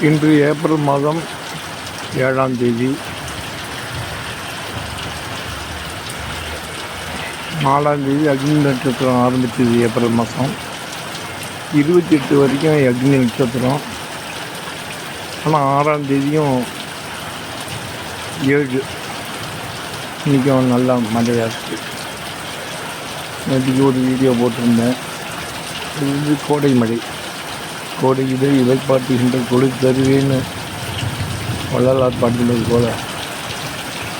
இன்று ஏப்ரல் மாதம் 7ஆம் தேதி 4ஆம் தேதி அக்னி நட்சத்திரம் ஆரம்பித்தது. ஏப்ரல் மாதம் 28 வரைக்கும் அக்னி நட்சத்திரம். ஆனால் 6ஆம் தேதியும் 7 இன்றைக்கும் நல்லா மழையாக இருக்குது. நேற்றுக்கு ஒரு வீடியோ போட்டிருந்தேன். இது வந்து கோடை மழை. கோடை இதை பாட்டுகின்ற குளிர் தருவேன்னு வள்ளலார் பாடுகிறது போல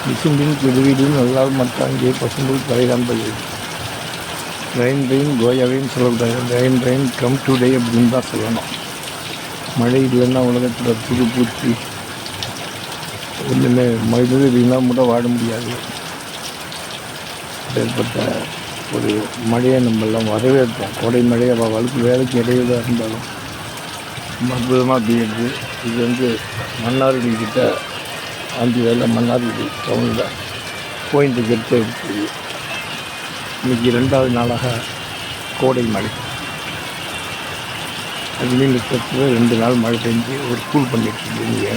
விசும்பின் திருவீடும் நல்லால் மற்றாங்கே பசும்புல் கரைதான் பயிர். ரெயின் கோயாவேன்னு சொல்லக்கூடாது. ரெயின் கம் டுடே அப்படின்னு தான் சொல்லணும். மழை இல்லைன்னா உலகத்தில் புது பூச்சி ஒன்றுமே மனிதர்கள் இல்லைன்னா கூட வாழ முடியாது. ஏற்பட்ட ஒரு மழையை நம்மெல்லாம் வரவேற்போம். கோடை மழையை வளர்ப்பு வேலைக்கு இடையில இருந்தாலும் அற்புதமாக பெய்யுது. இது வந்து மன்னார்குடிக்கிட்ட அஞ்சு வேலை மன்னார்குடி டவுனில் கோயிலுக்கு கெட்ட இருக்குது. இன்றைக்கி 2வது நாளாக கோடை மழை. அக்னி நட்சத்திரத்தில் 2 நாள் மழை பெஞ்சு ஒரு கூல் பண்ணிட்டுருக்கு. இங்கே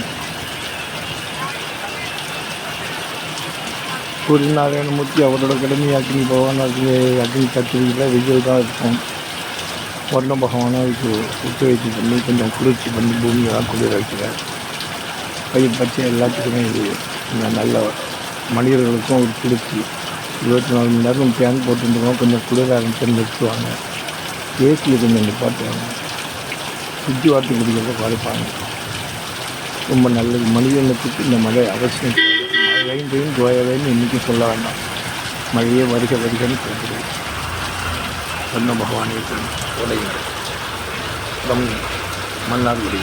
சூரியநாராயணமூர்த்தி அவரோட கடமை அக்னி பகவான் அக்னி கத்திரியில் வெயில் தான் இருக்கும். வருண பகவானும் அதுக்கு ஒத்துழைப்பு பண்ணி கொஞ்சம் குளிர்ச்சி பண்ணி பூமியெல்லாம் குளிர வைக்கிறார். பயிர் பச்சை எல்லாத்துக்குமே இது நல்ல மனிதர்களுக்கும் ஒரு குளிர்ச்சி. 24 மணி நேரம் ஃபேன் போட்டுருந்தோம். கொஞ்சம் குளிர ஆரம்பிச்சு நிறுத்துவாங்க. ஏசியை கொஞ்சம் நிப்பாட்டுவாங்க. சுற்றி வாட்டு குடிக்கிறத குறைப்பாங்க. ரொம்ப நல்லது. மனிதனுக்கு இந்த மழை அவசியம். மழையும் கோயவைன்னு இன்றைக்கும் சொல்ல வேண்டாம். மழையே வருகன்னு சொல்கிறது. வண்ண பகவானை கோடை மன்னார்குடி